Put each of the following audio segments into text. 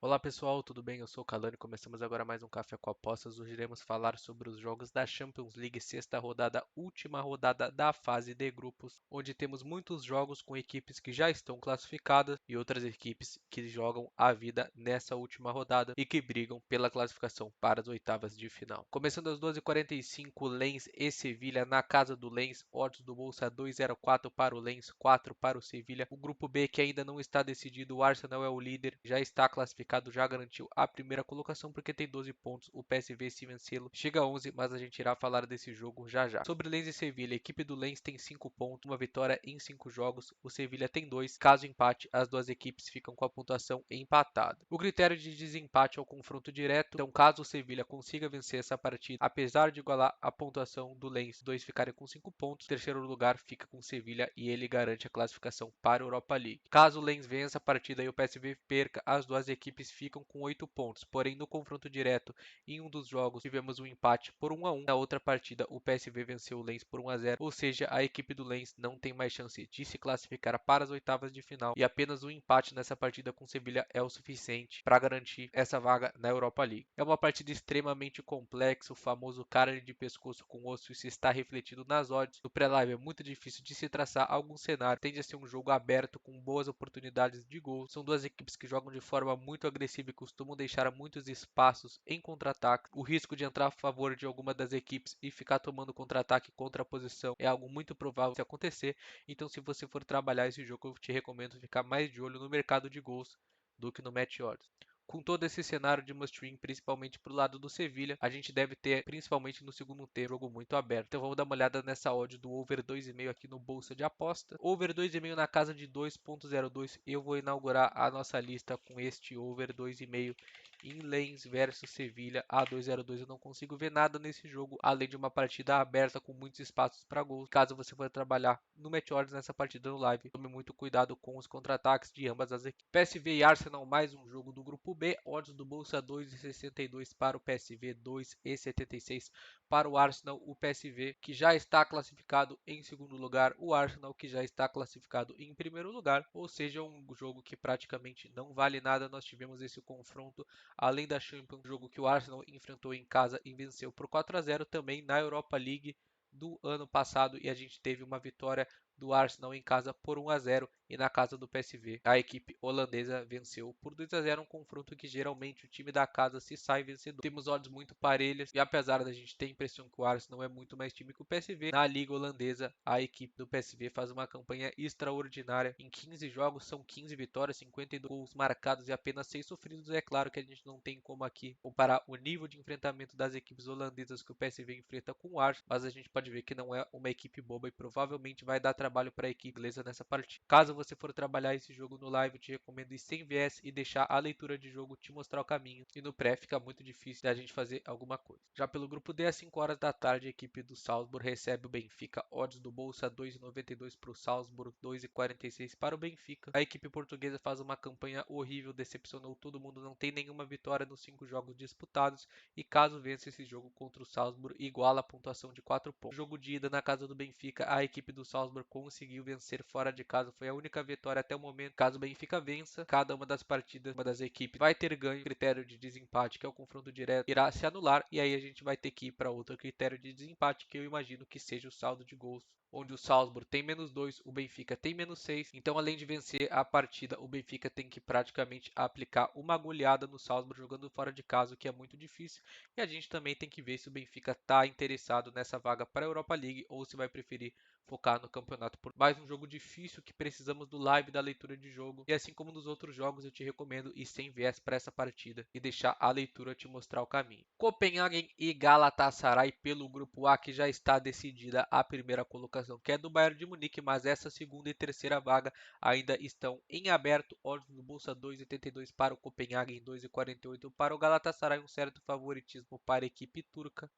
Olá pessoal, tudo bem? Eu sou o Kalani. Começamos agora mais um Café com Apostas. Hoje iremos falar sobre os jogos da Champions League, sexta rodada, última rodada da fase de grupos, onde temos muitos jogos com equipes que já estão classificadas e outras equipes que jogam a vida nessa última rodada e que brigam pela classificação para as oitavas de final. Começando às 12h45, Lens e Sevilha na casa do Lens, odds do bolsa 2,04 para o Lens, 4 para o Sevilha. O grupo B que ainda não está decidido, o Arsenal é o líder, já está classificado, já garantiu a primeira colocação porque tem 12 pontos. O PSV, se vencê-lo, chega a 11, mas a gente irá falar desse jogo já já. Sobre Lens e Sevilha, a equipe do Lens tem 5 pontos, uma vitória em 5 jogos. O Sevilha tem 2. Caso empate, as duas equipes ficam com a pontuação empatada. O critério de desempate é o confronto direto. Então, caso o Sevilha consiga vencer essa partida, apesar de igualar a pontuação do Lens, dois ficarem com 5 pontos, o terceiro lugar fica com o Sevilha e ele garante a classificação para a Europa League. Caso o Lens vença a partida e o PSV perca, as duas equipes ficam com 8 pontos. Porém, no confronto direto, em um dos jogos, tivemos um empate por 1-1. Na outra partida, o PSV venceu o Lens por 1-0, ou seja, a equipe do Lens não tem mais chance de se classificar para as oitavas de final e apenas um empate nessa partida com o Sevilha é o suficiente para garantir essa vaga na Europa League. É uma partida extremamente complexa, o famoso carne de pescoço com osso, isso está refletido nas odds. No pré-live é muito difícil de se traçar algum cenário, tende a ser um jogo aberto com boas oportunidades de gol. São duas equipes que jogam de forma muito agressiva e costumam deixar muitos espaços em contra-ataque. O risco de entrar a favor de alguma das equipes e ficar tomando contra-ataque contra a posição é algo muito provável de acontecer. Então, se você for trabalhar esse jogo, eu te recomendo ficar mais de olho no mercado de gols do que no match odds. Com todo esse cenário de must-win, principalmente para o lado do Sevilha, a gente deve ter, principalmente no segundo tempo, jogo muito aberto. Então vamos dar uma olhada nessa odd do over 2,5 aqui no Bolsa de Aposta. Over 2,5 na casa de 2,02. Eu vou inaugurar a nossa lista com este over 2,5 em Lens versus Sevilha a 2,02. Eu não consigo ver nada nesse jogo, além de uma partida aberta com muitos espaços para gols. Caso você for trabalhar no match odds nessa partida no live, tome muito cuidado com os contra-ataques de ambas as equipes. PSV e Arsenal, mais um jogo do grupo B, odds do bolsa 2,62 para o PSV, 2,76 para o Arsenal. O PSV que já está classificado em segundo lugar, o Arsenal que já está classificado em primeiro lugar, ou seja, um jogo que praticamente não vale nada. Nós tivemos esse confronto além da Champions, um jogo que o Arsenal enfrentou em casa e venceu por 4-0, também na Europa League do ano passado, e a gente teve uma vitória do Arsenal em casa por 1-0 e na casa do PSV a equipe holandesa venceu por 2-0, um confronto que geralmente o time da casa se sai vencedor. Temos odds muito parelhas e apesar da gente ter a impressão que o Arsenal é muito mais time que o PSV, na liga holandesa a equipe do PSV faz uma campanha extraordinária. Em 15 jogos são 15 vitórias, 52 gols marcados e apenas 6 sofridos. É claro que a gente não tem como aqui comparar o nível de enfrentamento das equipes holandesas que o PSV enfrenta com o Arsenal, mas a gente pode ver que não é uma equipe boba e provavelmente vai dar trabalho para a equipe inglesa nessa partida. Caso você for trabalhar esse jogo no live, eu te recomendo ir sem viés e deixar a leitura de jogo te mostrar o caminho. E no pré fica muito difícil da gente fazer alguma coisa. Já pelo grupo D, às 5 horas da tarde, a equipe do Salzburg recebe o Benfica. Odds do bolsa 2,92 para o Salzburg, 2,46 para o Benfica. A equipe portuguesa faz uma campanha horrível, decepcionou todo mundo, não tem nenhuma vitória nos 5 jogos disputados. E caso vença esse jogo contra o Salzburg, iguala a pontuação de 4 pontos. Jogo de ida na casa do Benfica, a equipe do Salzburg conseguiu vencer fora de casa, foi a única vitória até o momento. Caso o Benfica vença, cada uma das partidas, uma das equipes vai ter ganho. O critério de desempate, que é o confronto direto, irá se anular e aí a gente vai ter que ir para outro critério de desempate, que eu imagino que seja o saldo de gols, onde o Salzburg tem -2, o Benfica tem -6. Então, além de vencer a partida, o Benfica tem que praticamente aplicar uma goleada no Salzburg jogando fora de casa, o que é muito difícil. E a gente também tem que ver se o Benfica está interessado nessa vaga para a Europa League ou se vai preferir focar no campeonato. Por mais um jogo difícil que precisamos do live da leitura de jogo. E assim como nos outros jogos, eu te recomendo ir sem viés para essa partida e deixar a leitura te mostrar o caminho. Copenhagen e Galatasaray pelo grupo A, que já está decidida a primeira colocação, que é do Bayern de Munique, mas essa segunda e terceira vaga ainda estão em aberto. Odds no bolsa 2,82 para o Copenhagen, 2,48 para o Galatasaray, um certo favoritismo para a equipe turca.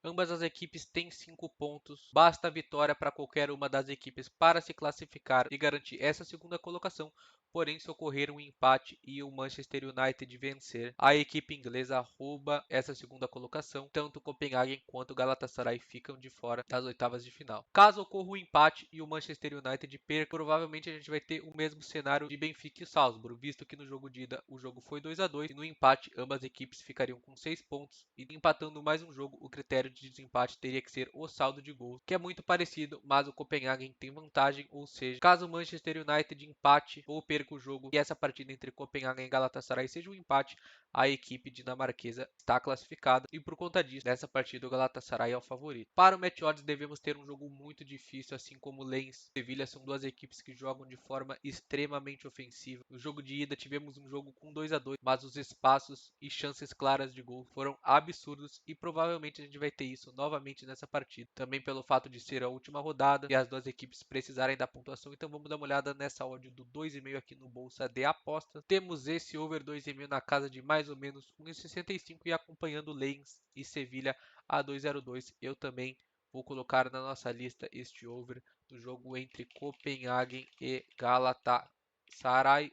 Ambas as equipes têm 5 pontos, basta a vitória para qualquer uma das equipes para se classificar e garantir essa segunda colocação. Porém, se ocorrer um empate e o Manchester United vencer, a equipe inglesa rouba essa segunda colocação. Tanto o Copenhagen quanto o Galatasaray ficam de fora das oitavas de final. Caso ocorra um empate e o Manchester United perca, provavelmente a gente vai ter o mesmo cenário de Benfica e Salzburg, visto que no jogo de ida o jogo foi 2-2 e no empate ambas equipes ficariam com 6 pontos e empatando mais um jogo, o critério de desempate teria que ser o saldo de gols, que é muito parecido, mas o Copenhagen tem vantagem, ou seja, caso o Manchester United empate ou perca o jogo e essa partida entre Copenhagen e Galatasaray seja um empate, a equipe dinamarquesa está classificada e por conta disso, nessa partida o Galatasaray é o favorito. Para o match odds devemos ter um jogo muito difícil, assim como Lens e Sevilha são duas equipes que jogam de forma extremamente ofensiva. No jogo de ida tivemos um jogo com 2-2, mas os espaços e chances claras de gol foram absurdos e provavelmente a gente vai ter isso novamente nessa partida. Também pelo fato de ser a última rodada e as duas equipes precisarem da pontuação, então vamos dar uma olhada nessa odd do 2,5 aqui no Bolsa de Apostas. Temos esse over 2,5 na casa de mais ou menos 1,65 e acompanhando Lens e Sevilha a 2,02. Eu também vou colocar na nossa lista este over do jogo entre Copenhagen e Galatasaray.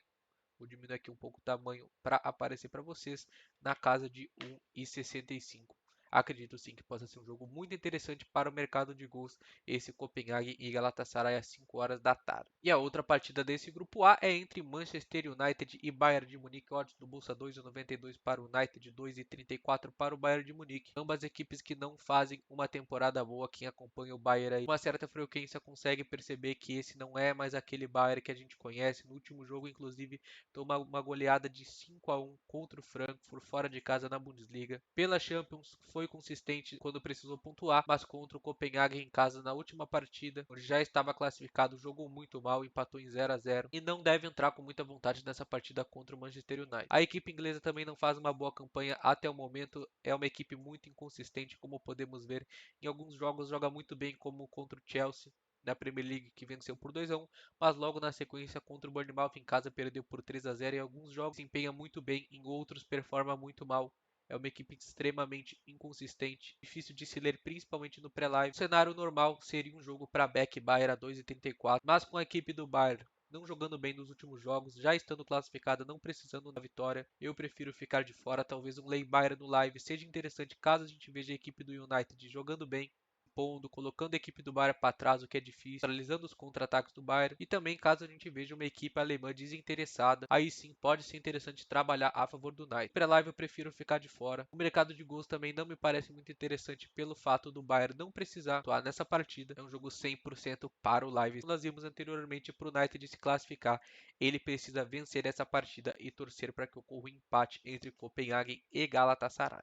Vou diminuir aqui um pouco o tamanho para aparecer para vocês na casa de 1,65. Acredito sim que possa ser um jogo muito interessante para o mercado de gols, esse Copenhagen e Galatasaray às 5 horas da tarde. E a outra partida desse grupo A é entre Manchester United e Bayern de Munique, odds do Bolsa 2,92 para o United, 2,34 para o Bayern de Munique. Ambas equipes que não fazem uma temporada boa, quem acompanha o Bayern aí, uma certa frequência consegue perceber que esse não é mais aquele Bayern que a gente conhece. No último jogo, inclusive, toma uma goleada de 5-1 contra o Frankfurt fora de casa na Bundesliga. Pela Champions foi consistente quando precisou pontuar, mas contra o Copenhagen em casa na última partida, onde já estava classificado, jogou muito mal, empatou em 0-0 e não deve entrar com muita vontade nessa partida contra o Manchester United. A equipe inglesa também não faz uma boa campanha até o momento, é uma equipe muito inconsistente, como podemos ver em alguns jogos, joga muito bem como contra o Chelsea na Premier League, que venceu por 2-1, mas logo na sequência contra o Bournemouth em casa perdeu por 3-0. Em alguns jogos se empenha muito bem, em outros performa muito mal. É uma equipe extremamente inconsistente, difícil de se ler, principalmente no pré-live. O cenário normal seria um jogo para back Bayern a 2,34, mas com a equipe do Bayern não jogando bem nos últimos jogos, já estando classificada, não precisando da vitória, eu prefiro ficar de fora. Talvez um Lei Bayern no live seja interessante caso a gente veja a equipe do United jogando bem, pondo, colocando a equipe do Bayern para trás, o que é difícil, paralisando os contra-ataques do Bayern. E também caso a gente veja uma equipe alemã desinteressada, aí sim pode ser interessante trabalhar a favor do United. Para live eu prefiro ficar de fora. O mercado de gols também não me parece muito interessante pelo fato do Bayern não precisar atuar nessa partida. É um jogo 100% para o live. Nós vimos anteriormente para o United se classificar. Ele precisa vencer essa partida e torcer para que ocorra um empate entre Copenhagen e Galatasaray.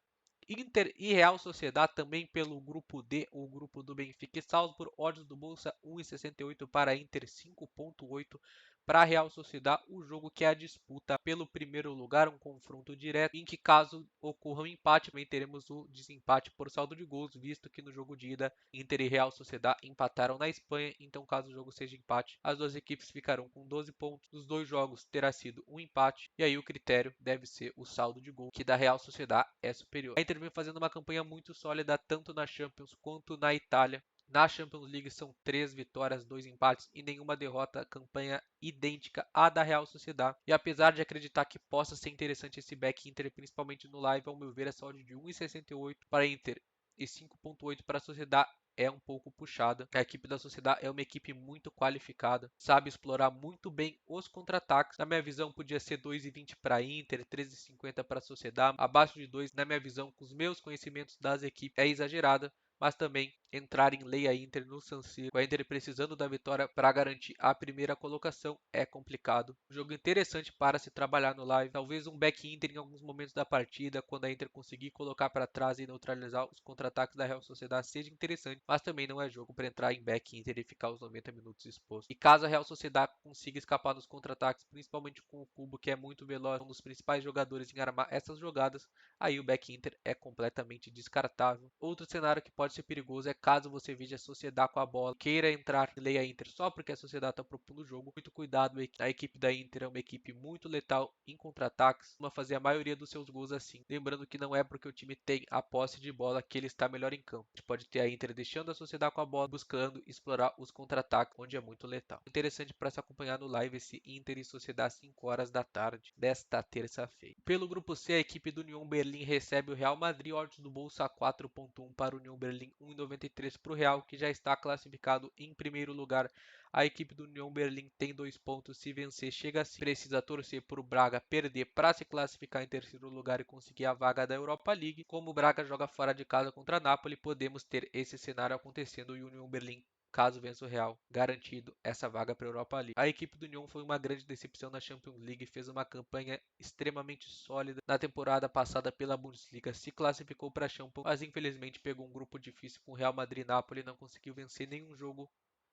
Inter e Real Sociedad também pelo grupo D, o grupo do Benfica e Salzburg, odds do Bolsa 1,68 para Inter, 5,8 para a Real Sociedad, o jogo que é a disputa pelo primeiro lugar, um confronto direto, em que caso ocorra um empate, também teremos o desempate por saldo de gols, visto que no jogo de ida Inter e Real Sociedad empataram na Espanha, então caso o jogo seja empate, as duas equipes ficarão com 12 pontos, nos dois jogos terá sido um empate, e aí o critério deve ser o saldo de gol, que da Real Sociedad é superior. A Inter vem fazendo uma campanha muito sólida, tanto na Champions quanto na Itália. Na Champions League são 3 vitórias, 2 empates e nenhuma derrota, campanha idêntica à da Real Sociedad. E apesar de acreditar que possa ser interessante esse back Inter, principalmente no live, ao meu ver, essa odd de 1,68 para Inter e 5,8 para a Sociedad é um pouco puxada. A equipe da Sociedad é uma equipe muito qualificada, sabe explorar muito bem os contra-ataques. Na minha visão, podia ser 2,20 para Inter, 13,50 para a Sociedad. Abaixo de 2, na minha visão, com os meus conhecimentos das equipes, é exagerada. Mas também entrar em Leia Inter no San Siro, com a Inter precisando da vitória para garantir a primeira colocação, é complicado. Um jogo interessante para se trabalhar no live, talvez um back Inter em alguns momentos da partida, quando a Inter conseguir colocar para trás e neutralizar os contra-ataques da Real Sociedad, seja interessante, mas também não é jogo para entrar em back Inter e ficar os 90 minutos exposto. E caso a Real Sociedad consiga escapar nos contra-ataques, principalmente com o Cubo, que é muito veloz, um dos principais jogadores em armar essas jogadas, aí o back Inter é completamente descartável. Outro cenário que pode pode ser perigoso é caso você veja a Sociedad com a bola, queira entrar e leia a Inter só porque a Sociedad está propondo o jogo. Muito cuidado, a equipe da Inter é uma equipe muito letal em contra-ataques, costuma fazer a maioria dos seus gols assim. Lembrando que não é porque o time tem a posse de bola que ele está melhor em campo. A gente pode ter a Inter deixando a Sociedad com a bola, buscando explorar os contra-ataques, onde é muito letal. Interessante para se acompanhar no live esse Inter e Sociedad 5 horas da tarde desta terça-feira. Pelo grupo C, a equipe do União Berlim recebe o Real Madrid, odds do bolsa 4.1 para o União Berlim, 1,93 para o Real, que já está classificado em primeiro lugar. A equipe do União Berlim tem 2 pontos, se vencer chega assim. Precisa torcer para o Braga perder para se classificar em terceiro lugar e conseguir a vaga da Europa League. Como o Braga joga fora de casa contra a Napoli, podemos ter esse cenário acontecendo e o União Berlim, caso vença o Real, garantido essa vaga para a Europa League. A equipe do União foi uma grande decepção na Champions League, fez uma campanha extremamente sólida na temporada passada pela Bundesliga, se classificou para a Champions, mas infelizmente pegou um grupo difícil com Real Madrid e Napoli e não conseguiu vencer nenhum jogo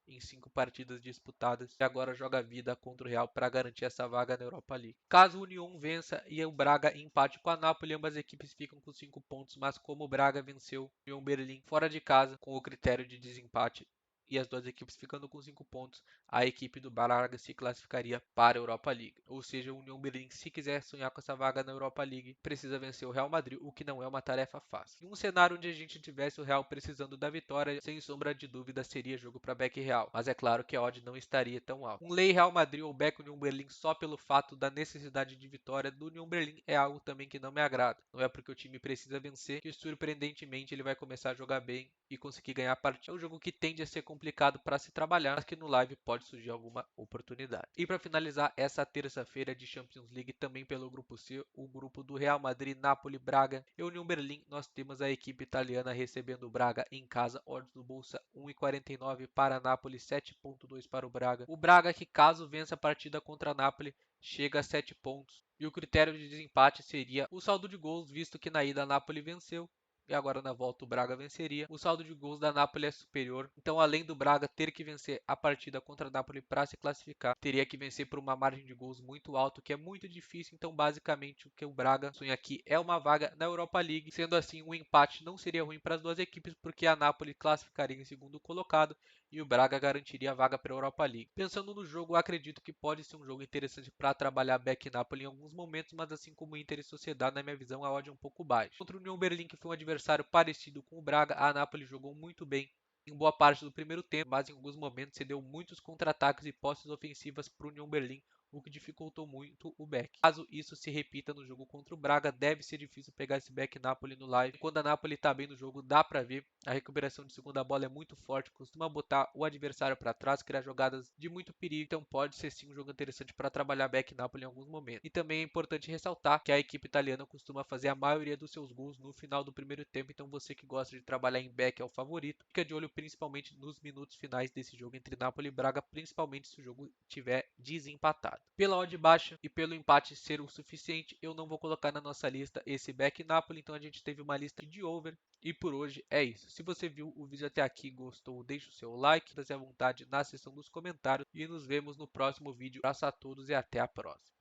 em 5 partidas disputadas e agora joga a vida contra o Real para garantir essa vaga na Europa League. Caso o União vença e o Braga empate com a Napoli, ambas equipes ficam com 5 pontos, mas como o Braga venceu o União Berlim fora de casa com o critério de desempate e as duas equipes ficando com 5 pontos, a equipe do Braga se classificaria para a Europa League. Ou seja, o União Berlim, se quiser sonhar com essa vaga na Europa League, precisa vencer o Real Madrid, o que não é uma tarefa fácil. Em um cenário onde a gente tivesse o Real precisando da vitória, sem sombra de dúvida seria jogo para Beck Real, mas é claro que a odd não estaria tão alta. Um lei Real Madrid ou Beck União Berlim só pelo fato da necessidade de vitória do União Berlim é algo também que não me agrada. Não é porque o time precisa vencer que surpreendentemente ele vai começar a jogar bem e conseguir ganhar a partida. É um jogo que tende a ser complicado para se trabalhar, mas que no live pode surgir alguma oportunidade. E para finalizar essa terça-feira de Champions League, também pelo grupo C, o grupo do Real Madrid, Napoli, Braga e União Berlim, nós temos a equipe italiana recebendo o Braga em casa, odds do bolsa 1,49 para Napoli, 7,2 para o Braga. O Braga que caso vença a partida contra a Napoli, chega a 7 pontos. E o critério de desempate seria o saldo de gols, visto que na ida a Napoli venceu e agora na volta o Braga venceria. O saldo de gols da Napoli é superior, então além do Braga ter que vencer a partida contra a Napoli para se classificar, teria que vencer por uma margem de gols muito alta, que é muito difícil. Então basicamente o que o Braga sonha aqui é uma vaga na Europa League. Sendo assim, um empate não seria ruim para as duas equipes, porque a Napoli classificaria em segundo colocado e o Braga garantiria a vaga para a Europa League. Pensando no jogo, acredito que pode ser um jogo interessante para trabalhar Beck Napoli em alguns momentos, mas assim como Inter e Sociedad, na minha visão, a odd é um pouco baixa. Contra o União Berlim, que foi um adversário parecido com o Braga, a Napoli jogou muito bem em boa parte do primeiro tempo, mas em alguns momentos cedeu muitos contra-ataques e posses ofensivas para o União Berlim, o que dificultou muito o Beck. Caso isso se repita no jogo contra o Braga, deve ser difícil pegar esse Beck Napoli no live. Quando a Napoli está bem no jogo, dá para ver. A recuperação de segunda bola é muito forte, costuma botar o adversário para trás, criar jogadas de muito perigo. Então pode ser sim um jogo interessante para trabalhar Beck Napoli em alguns momentos. E também é importante ressaltar que a equipe italiana costuma fazer a maioria dos seus gols no final do primeiro tempo. Então você que gosta de trabalhar em Beck é o favorito. Fica de olho principalmente nos minutos finais desse jogo entre Napoli e Braga, principalmente se o jogo tiver desempatado. Pela odd baixa e pelo empate ser o suficiente, eu não vou colocar na nossa lista esse Beck Napoli, então a gente teve uma lista de over e por hoje é isso. Se você viu o vídeo até aqui e gostou, deixe o seu like, sinta-se à vontade na seção dos comentários e nos vemos no próximo vídeo. Abraço a todos e até a próxima.